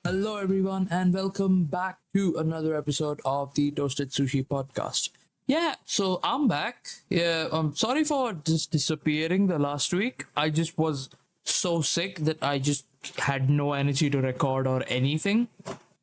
Hello, everyone, and welcome back to another episode of the Toasted Sushi Podcast. Yeah, so I'm back. Yeah, I'm sorry for just disappearing the last week. I just was so sick that I just had no energy to record or anything.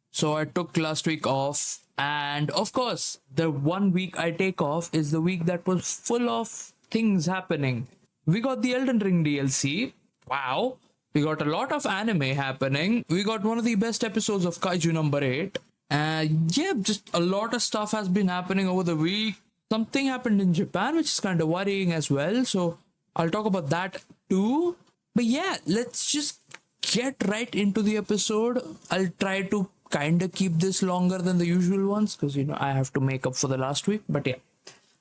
So I took last week off. And of course, the 1 week I take off is the week that was full of things happening. We got the Elden Ring DLC. Wow. We got a lot of anime happening. We got one of the best episodes of Kaiju number 8. Yeah, just a lot of stuff has been happening over the week. Something happened in Japan, which is kind of worrying as well. So I'll talk about that too. But yeah, let's just get right into the episode. I'll try to kind of keep this longer than the usual ones because, I have to make up for the last week. But yeah,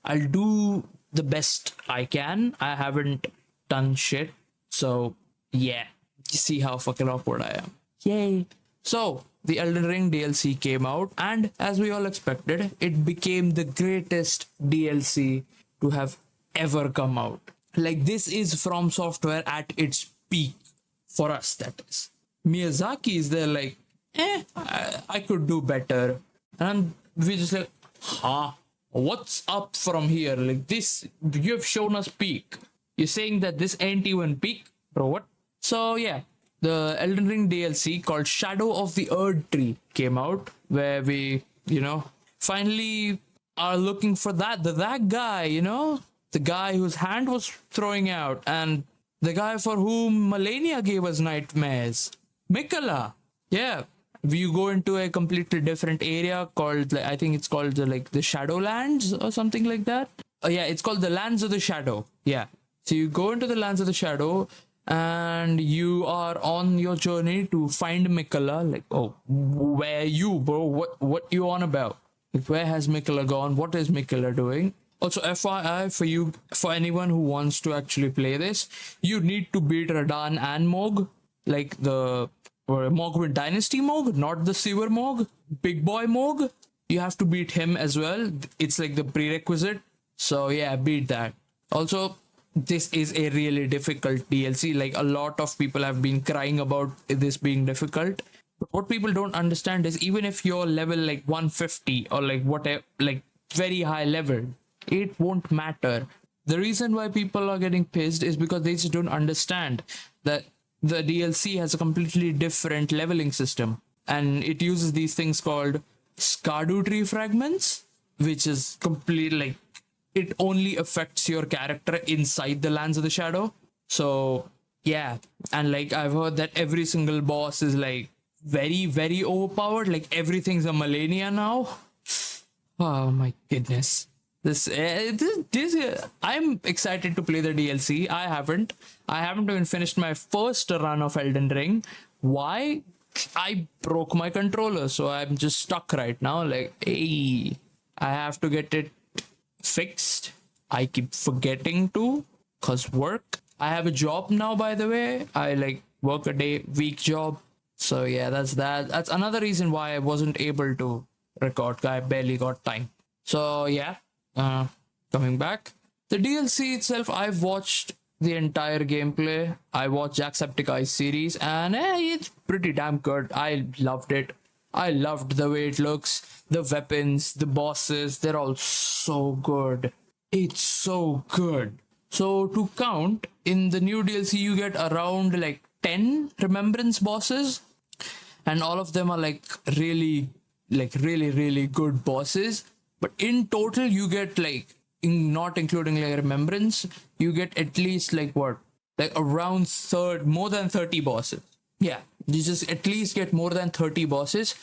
I'll do the best I can. I haven't done shit. So yeah, you see how fucking awkward I am. Yay. So, the Elden Ring DLC came out, and as we all expected, it became the greatest DLC to have ever come out. Like, this is From Software at its peak. For us, that is. Miyazaki is there like, I could do better. And we just like, what's up from here? Like, this, you've shown us peak. You're saying that this ain't even peak? Bro, what? So yeah, the Elden Ring DLC called Shadow of the Erd Tree came out, where we, finally are looking for that guy, the guy whose hand was throwing out, and the guy for whom Melania gave us nightmares, Mikola. Yeah, you go into a completely different area called, I think it's called the Shadowlands or something like that. Yeah, it's called the Lands of the Shadow. Yeah, so you go into the Lands of the Shadow, and you are on your journey to find Mikola. Like, oh, where you, bro? What you on about? Like, where has Mikola gone? What is Mikola doing? Also, FYI, for anyone who wants to actually play this, you need to beat Radahn and Mohg, like the Mohg Dynasty Mohg, not the Sewer Mohg, Big Boy Mohg. You have to beat him as well. It's like the prerequisite. So yeah, beat that. Also, this is a really difficult DLC. Like, a lot of people have been crying about this being difficult. But what people don't understand is, even if you're level like 150 or like whatever, like very high level, it won't matter. The reason why people are getting pissed is because they just don't understand that the DLC has a completely different leveling system. And it uses these things called Skardu tree fragments, which is completely like, it only affects your character inside the Lands of the Shadow. So yeah, and like I've heard that every single boss is like very, very overpowered. Like, everything's a Melania now. Oh my goodness. This I'm excited to play the DLC. I haven't even finished my first run of Elden Ring. Why? I broke my controller, so I'm just stuck right now. Like, hey, I have to get it fixed. I keep forgetting to, cause work. I have a job now, by the way. I like work a week job. So yeah, that's that. That's another reason why I wasn't able to record. I barely got time. So yeah, coming back. The DLC itself, I've watched the entire gameplay. I watched Jacksepticeye's series, and it's pretty damn good. I loved it. I loved the way it looks, the weapons, the bosses, they're all so good. It's so good. So to count, in the new DLC, you get around like 10 remembrance bosses, and all of them are like really, really good bosses. But in total, you get like, not including like remembrance, you get at least like around more than 30 bosses. Yeah, you just at least get more than 30 bosses.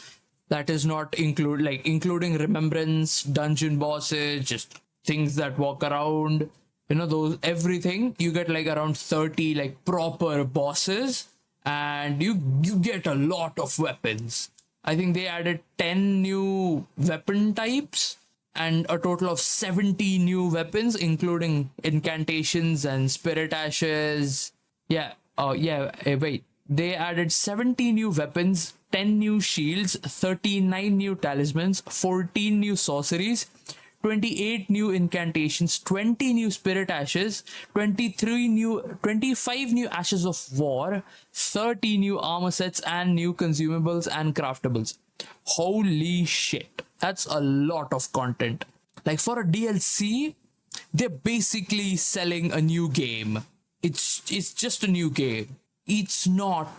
That is not including remembrance, dungeon bosses, just things that walk around, those, everything. You get like around 30 like proper bosses, and you get a lot of weapons. I think they added 10 new weapon types and a total of 70 new weapons, including incantations and spirit ashes. Yeah. Oh, yeah. Wait. They added 70 new weapons, 10 new shields, 39 new talismans, 14 new sorceries, 28 new incantations, 20 new spirit ashes, 25 new ashes of war, 30 new armor sets, and new consumables and craftables. Holy shit. That's a lot of content. Like for a DLC, they're basically selling a new game. It's just a new game. It's not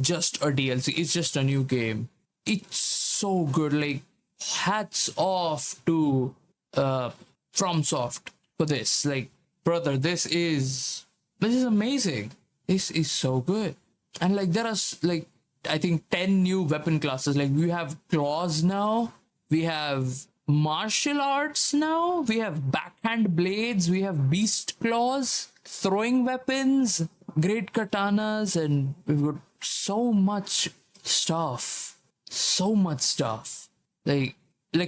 just a DLC. It's just a new game. It's so good. Like hats off to FromSoft for this. Like brother, this is amazing. This is so good. And like there are like I think 10 new weapon classes. Like we have claws now. We have martial arts now. We have backhand blades. We have beast claws, throwing weapons, great katanas, and we've got so much stuff. So much stuff. Like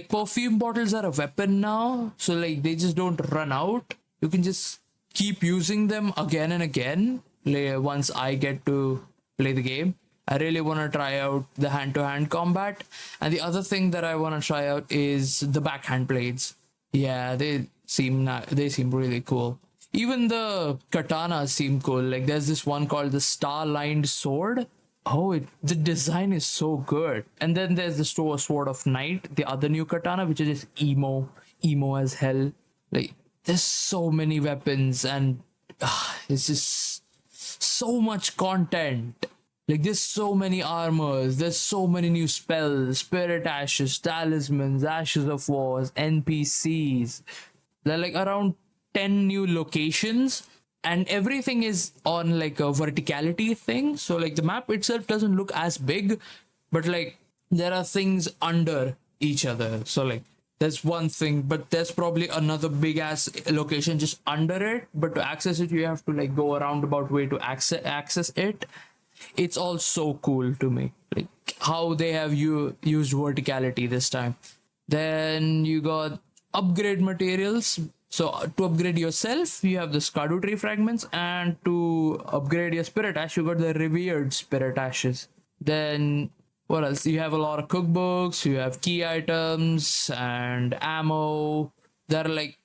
perfume bottles are a weapon now, so like they just don't run out. You can just keep using them again and again. Like, once I get to play the game, I really want to try out the hand-to-hand combat. And the other thing that I want to try out is the backhand blades. Yeah, they seem really cool. Even the katanas seem cool. Like there's this one called the star-lined sword. Oh, the design is so good. And then there's the Sword of Night, the other new katana, which is just emo as hell. Like there's so many weapons, and it's just so much content. Like there's so many armors, there's so many new spells, spirit ashes, talismans, ashes of wars, NPCs. There are like around 10 new locations, and everything is on like a verticality thing. So like the map itself doesn't look as big, but like there are things under each other. So like that's one thing, but there's probably another big ass location just under it. But to access it, you have to like go a roundabout way to access it. It's all so cool to me, like how they have used verticality this time. Then you got upgrade materials. So to upgrade yourself, you have the Skadu tree fragments, and to upgrade your spirit ash, you got the revered spirit ashes. Then what else? You have a lot of cookbooks, you have key items and ammo. There are like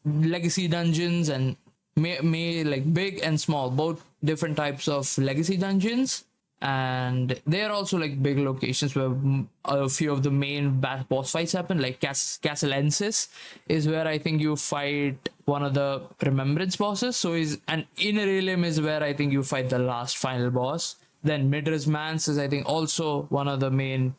legacy dungeons and may like big and small, both different types of legacy dungeons. And they are also like big locations where a few of the main boss fights happen. Like Castle Ensis is where I think you fight one of the remembrance bosses. So and Inner Realm is where I think you fight the last final boss. Then Midra's Manse is I think also one of the main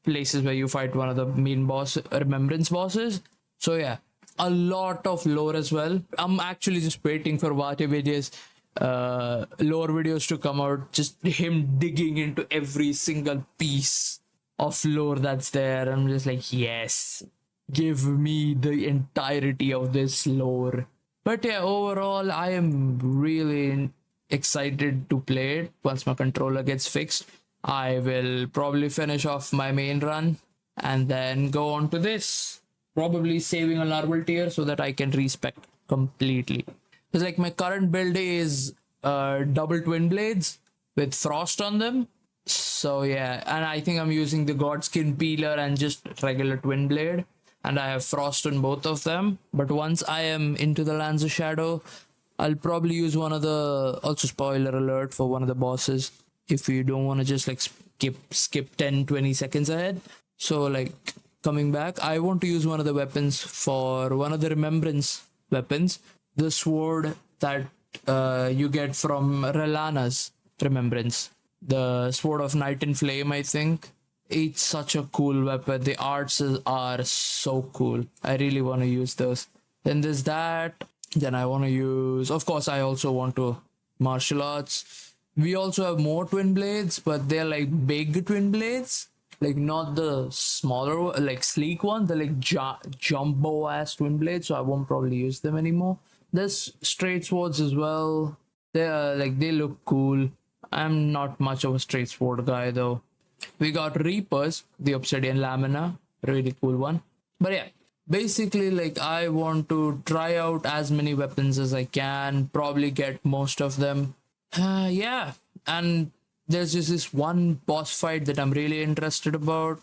places where you fight one of the main remembrance bosses. So yeah, a lot of lore as well. I'm actually just waiting for Vati Vidya's lore videos to come out, just him digging into every single piece of lore that's there. I'm just like, yes, give me the entirety of this lore. But yeah, overall I am really excited to play it. Once my controller gets fixed, I will probably finish off my main run and then go on to this, probably saving a normal tier so that I can respec completely. Because like my current build is double twin blades with frost on them. So yeah, and I think I'm using the Godskin peeler and just regular twin blade, and I have frost on both of them. But once I am into the Lands of Shadow, I'll probably use one of the, also spoiler alert for one of the bosses, if you don't want to just like skip 10-20 seconds ahead. So like coming back, I want to use one of the weapons for one of the remembrance weapons, the sword that you get from Relana's remembrance, the Sword of Night and Flame, I think. It's such a cool weapon. The arts are so cool. I really want to use those. Then there's that. Then I want to use, of course, I also want to martial arts. We also have more twin blades, but they're like big twin blades, like not the smaller, like sleek ones. They're like jumbo ass twin blades, so I won't probably use them anymore. There's straight swords as well. They look cool. I'm not much of a straight sword guy though. We got Reapers, the Obsidian Lamina, really cool one. But yeah, basically like I want to try out as many weapons as I can, probably get most of them. Yeah, and there's just this one boss fight that I'm really interested about.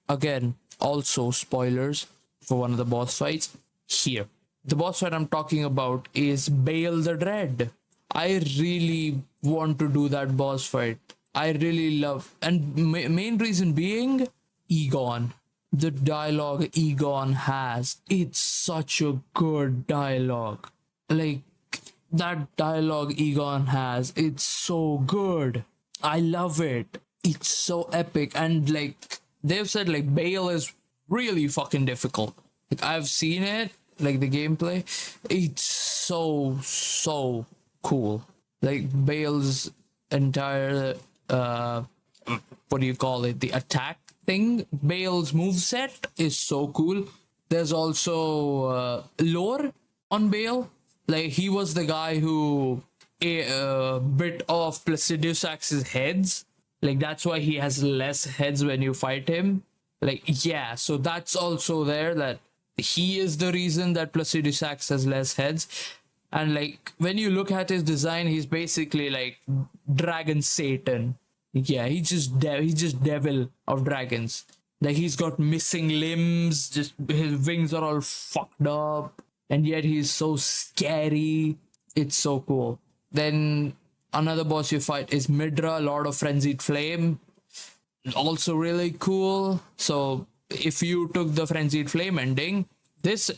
Again, also spoilers for one of the boss fights. Here, the boss fight I'm talking about is Bale the Dread. I really want to do that boss fight. I really love, and main reason being Egon. The dialogue Egon has, it's such a good dialogue. Like, that dialogue Egon has, it's so good. I love it. It's so epic. And like, they've said like Bale is really fucking difficult. Like, I've seen it, like the gameplay. It's so cool. Like, Bale's entire what do you call it? The attack thing. Bale's moveset is so cool. There's also lore on Bale. Like, he was the guy who bit off Placidius Axe's heads. Like, that's why he has less heads when you fight him. Like, yeah, so that's also there, that he is the reason that Placidius Axe has less heads. And like, when you look at his design, he's basically like Dragon Satan. Yeah, he's just devil of dragons. Like, he's got missing limbs, just his wings are all fucked up, and yet he's so scary. It's so cool. Then another boss you fight is Midra, Lord of Frenzied Flame. Also really cool. So if you took the Frenzied Flame ending, this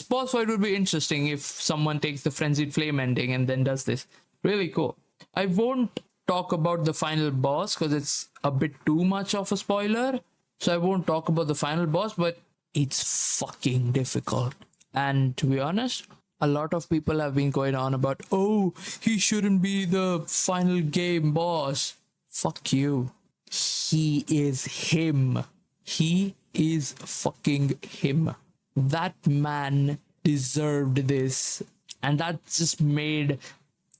boss fight would be interesting if someone takes the Frenzied Flame ending and then does this. Really cool. I won't talk about the final boss because it's a bit too much of a spoiler. So I won't talk about the final boss, but it's fucking difficult. And to be honest, a lot of people have been going on about, oh, he shouldn't be the final game boss. Fuck you. He is him. He is fucking him. That man deserved this. And that just made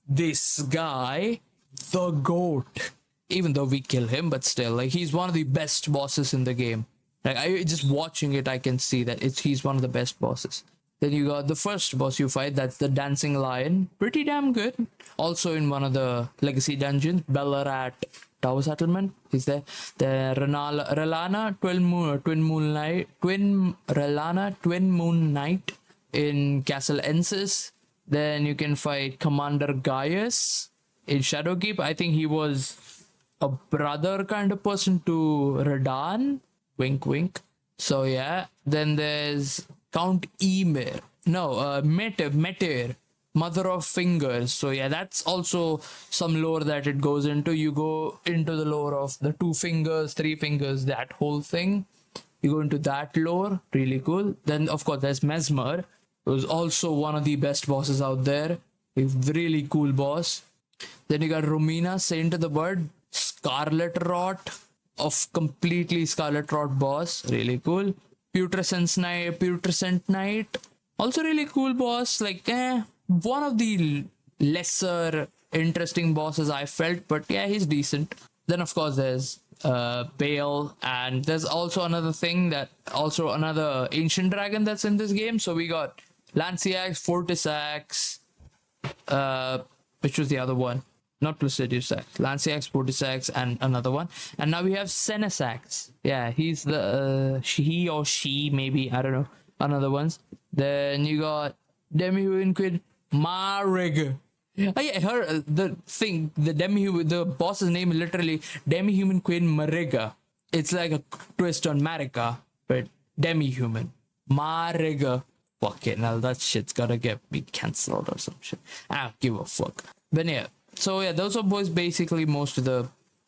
this guy the GOAT. Even though we kill him, but still, like, he's one of the best bosses in the game. Like, I just watching it, I can see that he's one of the best bosses. Then you got the first boss you fight, that's the Dancing Lion. Pretty damn good. Also in one of the legacy dungeons, Bellarat Tower Settlement is there. The Relana Twin Moon Knight in Castle Ensis. Then you can fight Commander Gaius in Shadowkeep. I think he was a brother kind of person to Radahn. Wink, wink. So yeah. Then there's Count Ymir. No, Metyr, Mother of Fingers. So yeah, that's also some lore that it goes into. You go into the lore of the 2 fingers, 3 fingers, that whole thing. You go into that lore. Really cool. Then of course there's Mesmer, who's also one of the best bosses out there. A really cool boss. Then you got Romina, Saint of the Bird, Scarlet Rot, of completely Scarlet Rot boss. Really cool. Putrescent Knight, also really cool boss. Like, one of the lesser interesting bosses I felt, but yeah, he's decent. Then of course there's Bale, and there's also another thing, that also another ancient dragon that's in this game. So we got Lanciax, Fortisax, which was the other one? Not Placidius Axe, Lanciax, Fortisax, and another one. And now we have Senesax. Yeah, he's the he or she, maybe, I don't know, another ones. Then you got Demi-Human Queen Marig. Oh yeah, the boss's name is literally Demi-Human Queen Mariga. It's like a twist on Marika, but demi-human. Mariga. Fucking hell, that shit's gotta get me cancelled or some shit. I don't give a fuck. But yeah, so yeah, those are boys basically most of the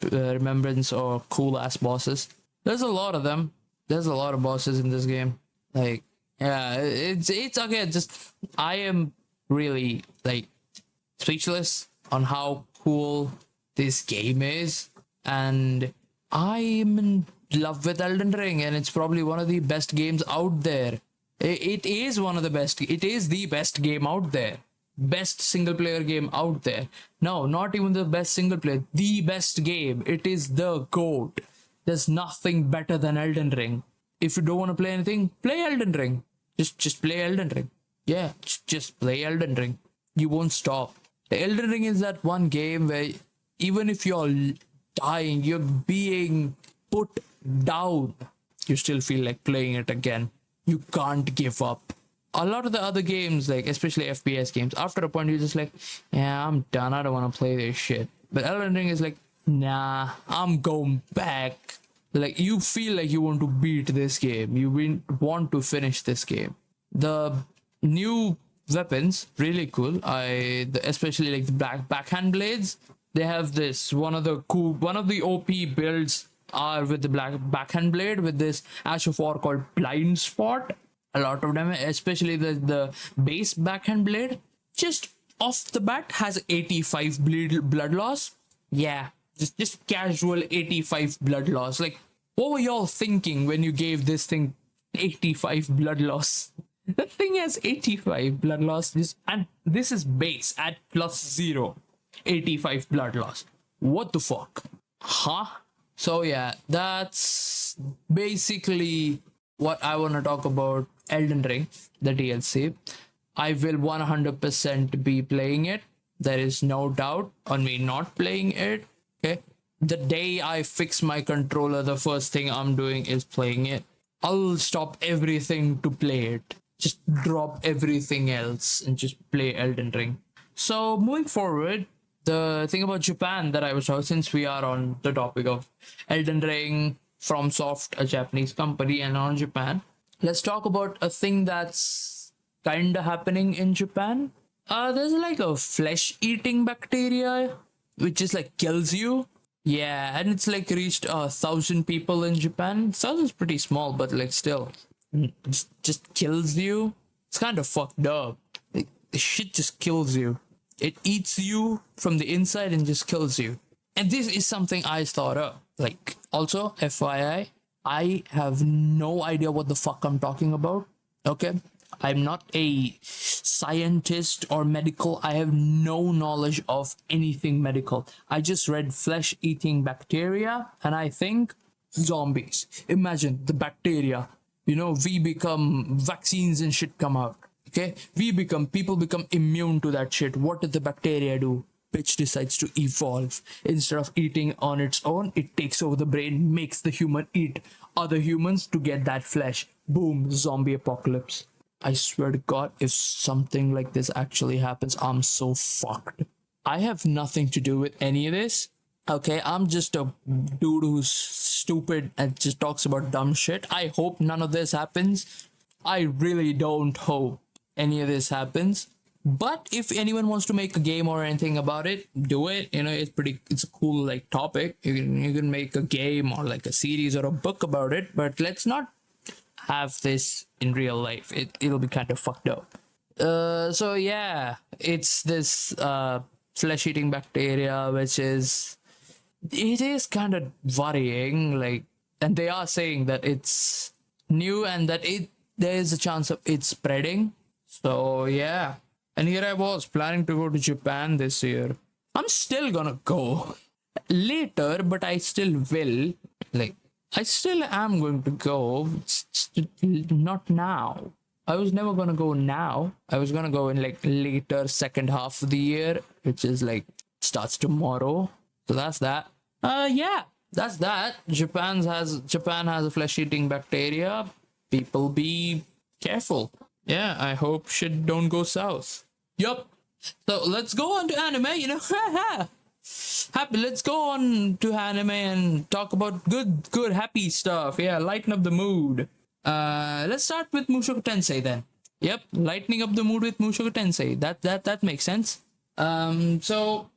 remembrance or cool ass bosses. There's a lot of them. There's a lot of bosses in this game. Like, yeah, it's okay. Just I am really like speechless on how cool this game is, and I am in love with Elden Ring, and it's probably one of the best games out there. It is one of the best. It is the best game out there. Best single player game out there. No, not even the best single player. The best game. It is the GOAT. There's nothing better than Elden Ring. If you don't want to play anything, play Elden Ring. Just play Elden Ring. Yeah, just play Elden Ring. You won't stop. The Elden Ring is that one game where even if you're dying, you're being put down, you still feel like playing it again. you can't give up. A lot of the other games, like especially FPS games, after a point you're just like, yeah, I'm done. I don't want to play this shit. But Elden Ring is like, nah, I'm going back. Like you feel like you want to beat this game. You want to finish this game. The new weapons really cool. Especially like the backhand blades. They have this one of the OP builds are with the black backhand blade with this Ash of War called Blind Spot. A lot of them, especially the base backhand blade, just off the bat has 85 blood loss. Yeah, just casual 85 blood loss. Like, what were y'all thinking when you gave this thing 85 blood loss? The thing has 85 blood loss, and this is base at +0, 85 blood loss. What the fuck? Huh? So yeah, that's basically what I want to talk about Elden Ring, the DLC. I will 100% be playing it. There is no doubt on me not playing it. Okay. The day I fix my controller, the first thing I'm doing is playing it. I'll stop everything to play it. Just drop everything else and just play Elden Ring. So moving forward, the thing about Japan that I was talking, since we are on the topic of Elden Ring, FromSoft, a Japanese company, and on Japan, let's talk about a thing that's kind of happening in Japan. There's like a flesh-eating bacteria which just like kills you. Yeah, and it's like reached 1,000 people in Japan. 1,000's pretty small, but like still, just kills you. It's kind of fucked up. Like, the shit just kills you. It eats you from the inside and just kills you. And this is something I thought of. Like, also, FYI, I have no idea what the fuck I'm talking about. Okay? I'm not a scientist or medical. I have no knowledge of anything medical. I just read flesh-eating bacteria, and I think zombies. Imagine the bacteria. You know, we become vaccines and shit come out. Okay? People become immune to that shit. What did the bacteria do? Bitch decides to evolve. Instead of eating on its own, it takes over the brain, makes the human eat other humans to get that flesh. Boom, zombie apocalypse. I swear to God, if something like this actually happens, I'm so fucked. I have nothing to do with any of this. Okay, I'm just a dude who's stupid and just talks about dumb shit. I hope none of this happens. I really don't hope any of this happens. But if anyone wants to make a game or anything about it, do it. You know, it's a cool like topic. You can make a game or like a series or a book about it, but let's not have this in real life. It'll be kind of fucked up. So yeah, it's this flesh-eating bacteria, which is kind of worrying. Like, and they are saying that it's new and that there is a chance of it spreading. So yeah. And here I was planning to go to Japan this year. I'm still gonna go later, but I still will. Like, I still am going to go. Not now. I was never gonna go now. I was gonna go in like later second half of the year, which is like starts tomorrow. So that's that. Yeah, that's that. Japan has a flesh-eating bacteria. People be careful. Yeah, I hope shit don't go south. Yup. So let's go on to anime, you know. Let's go on to anime and talk about good, happy stuff. Yeah, lighten up the mood. Let's start with Mushoku Tensei then. Yep, lightening up the mood with Mushoku Tensei. That makes sense. So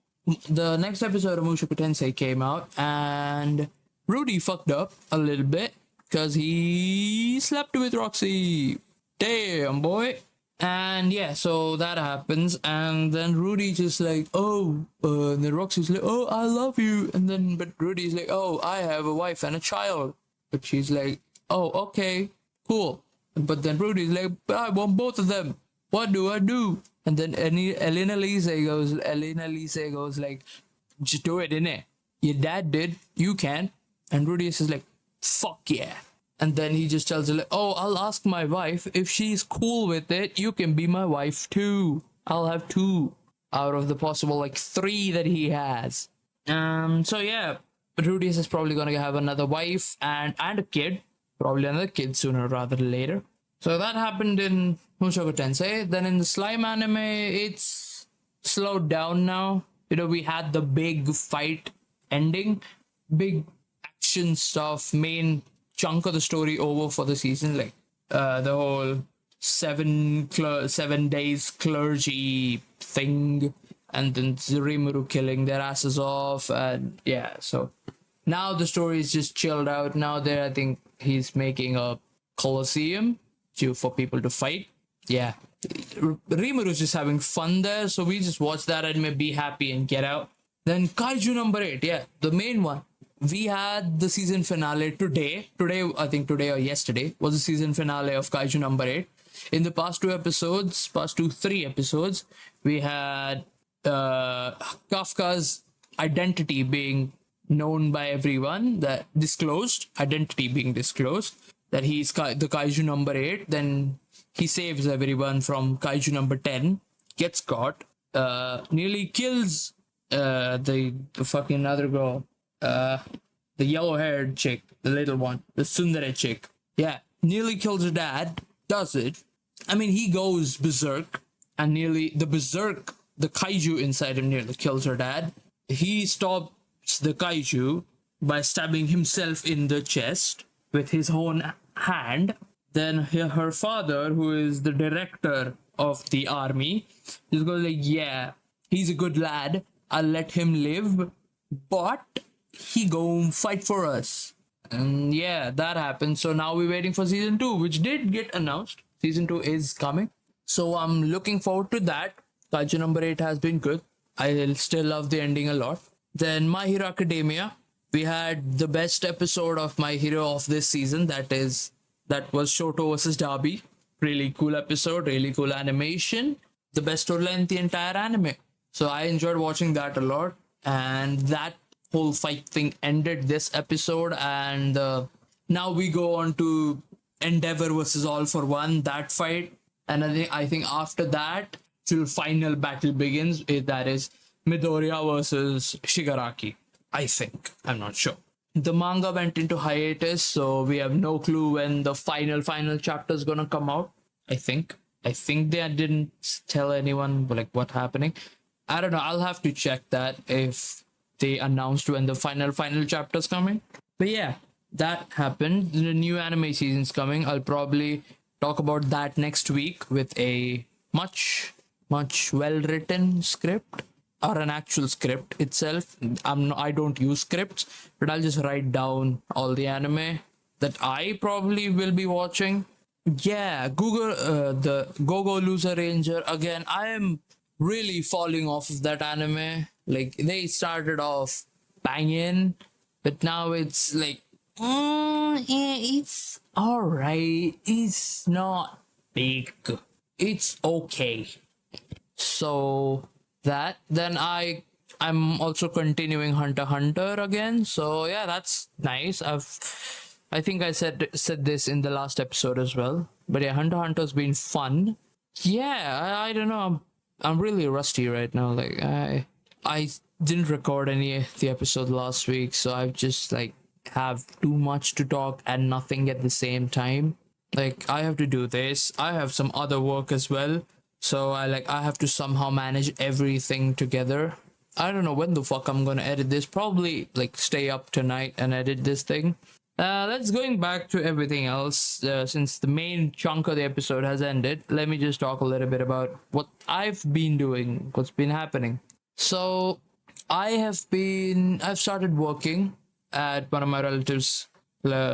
the next episode of Mushoku Tensei came out, and Rudy fucked up a little bit because he slept with Roxy. Damn, boy. And yeah, so that happens, and then Rudy just like, and then Roxy's like, oh, I love you, but Rudy's like, oh, I have a wife and a child, but she's like, oh, okay, cool, but then Rudy's like, but I want both of them, what do I do? And then Elena Lise goes like, just do it, innit? Your dad did, you can. And Rudy is like, fuck yeah. And then he just tells her, like, oh, I'll ask my wife. If she's cool with it, you can be my wife too. I'll have 2 out of the possible, like, 3 that he has. So yeah, Rudius is probably going to have another wife and a kid. Probably another kid sooner rather than later. So that happened in Mushoku Tensei. Then in the Slime anime, it's slowed down now. We had the big fight ending, big action stuff, main chunk of the story over for the season, like the whole 7 days clergy thing, and then Rimuru killing their asses off, and yeah, so now the story is just chilled out. Now I think he's making a coliseum for people to fight. Yeah, Rimuru's just having fun there, so we just watch that anime, be happy, and get out. Then Kaiju number 8, yeah, the main one. We had the season finale today. I think today or yesterday was the season finale of Kaiju number 8. In the past 3 episodes, we had Kafka's identity being known by everyone, that identity being disclosed, that he's the Kaiju number 8. Then he saves everyone from Kaiju number 10, gets caught, nearly kills the fucking other girl, the yellow-haired chick, the little one, the tsundere chick. Yeah, nearly kills her dad, does it. I mean, he goes berserk, and the kaiju inside him nearly kills her dad. He stops the kaiju by stabbing himself in the chest with his own hand. Then her father, who is the director of the army, just goes like, yeah, he's a good lad, I'll let him live, but he go fight for us. And yeah, that happened. So now we're waiting for season 2, which did get announced. Season 2 is coming. So I'm looking forward to that. Kaiju number 8 has been good. I still love the ending a lot. Then My Hero Academia. We had the best episode of My Hero of this season. That was Shoto versus Darby. Really cool episode, really cool animation. The best storyline in the entire anime. So I enjoyed watching that a lot. And that whole fight thing ended this episode. And now we go on to Endeavor versus All for One, that fight. And I think after that, till final battle begins. That is Midoriya versus Shigaraki. I think. I'm not sure. The manga went into hiatus, so we have no clue when the final chapter is gonna come out. I think they didn't tell anyone like what's happening. I don't know. I'll have to check that if they announced when the final chapter is coming. But yeah, that happened. The new anime season's coming. I'll probably talk about that next week with a much well written script, or an actual script itself. I don't use scripts, but I'll just write down all the anime that I probably will be watching. Yeah, the Go-Go Loser Ranger. Again, I am really falling off of that anime. Like, they started off banging, but now it's like, it's alright. It's not big. It's okay. So then I'm also continuing Hunter x Hunter again. So yeah, that's nice. I think I said this in the last episode as well. But yeah, Hunter x Hunter's been fun. Yeah, I don't know. I'm really rusty right now. Like I didn't record any of the episode last week, so I've just like have too much to talk and nothing at the same time. Like, I have to do this. I have some other work as well. So I have to somehow manage everything together. I don't know when the fuck I'm gonna edit this. Probably like stay up tonight and edit this thing. Let's going back to everything else. Since the main chunk of the episode has ended, let me just talk a little bit about what I've been doing, what's been happening. So I've started working at one of my relatives'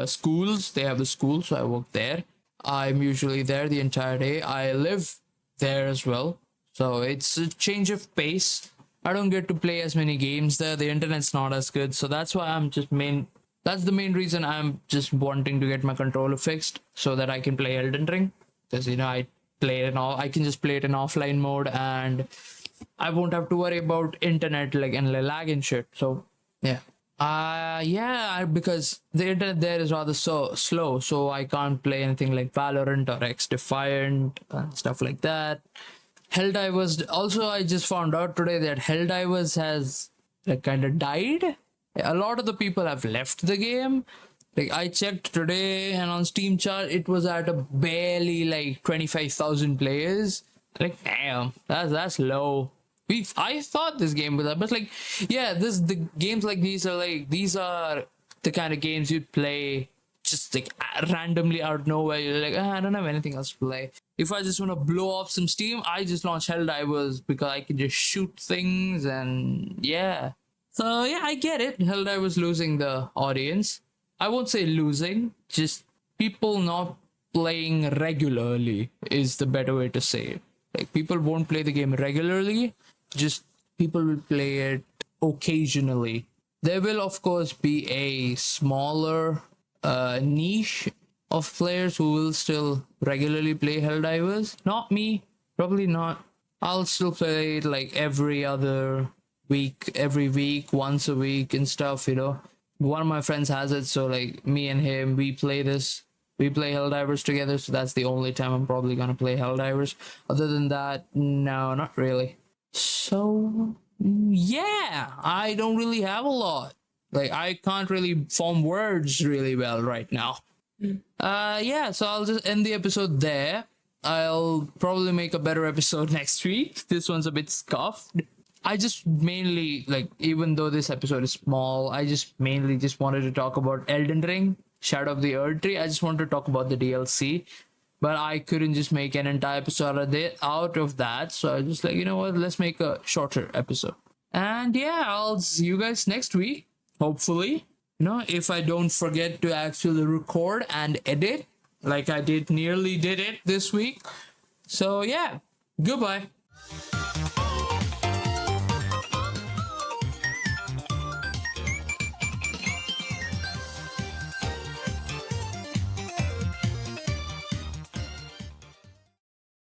schools. They have a school, so I work there. I'm usually there the entire day. I live there as well, so it's a change of pace. I don't get to play as many games there. The internet's not as good, so that's why that's the main reason I'm just wanting to get my controller fixed so that I can play Elden Ring, because I can just play it in offline mode and I won't have to worry about internet and lag and shit. So yeah. Because the internet there is rather so slow, so I can't play anything like Valorant or X Defiant and stuff like that. Helldivers, also I just found out today that Helldivers has kind of died. A lot of the people have left the game. Like I checked today, and on Steam chart, it was at a barely like 25,000 players. Like, damn, that's low. I thought this game was that, but like, yeah, the games like these are the kind of games you'd play just like randomly out of nowhere. You're like, I don't have anything else to play. If I just want to blow up some steam, I just launch Helldivers because I can just shoot things, and yeah. So yeah, I get it. Helldivers losing the audience. I won't say losing, just people not playing regularly is the better way to say it. Like people won't play the game regularly, just people will play it occasionally. There will of course be a smaller niche of players who will still regularly play Helldivers. Not me, probably not. I'll still play it like every week, once a week and stuff, you know. One of my friends has it, so like me and him, we play Helldivers together, so that's the only time I'm probably gonna play Helldivers. Other than that, no, not really. So yeah, I don't really have a lot. Like I can't really form words really well right now. Yeah, so I'll just end the episode there. I'll probably make a better episode next week. This one's a bit scuffed. I just mainly, like, even though this episode is small, I just mainly just wanted to talk about Elden Ring, Shadow of the Erdtree. I just wanted to talk about the DLC, but I couldn't just make an entire episode out of that. So I was just like, you know what, let's make a shorter episode. And yeah, I'll see you guys next week, hopefully. You know, if I don't forget to actually record and edit, like I nearly did it this week. So yeah, goodbye.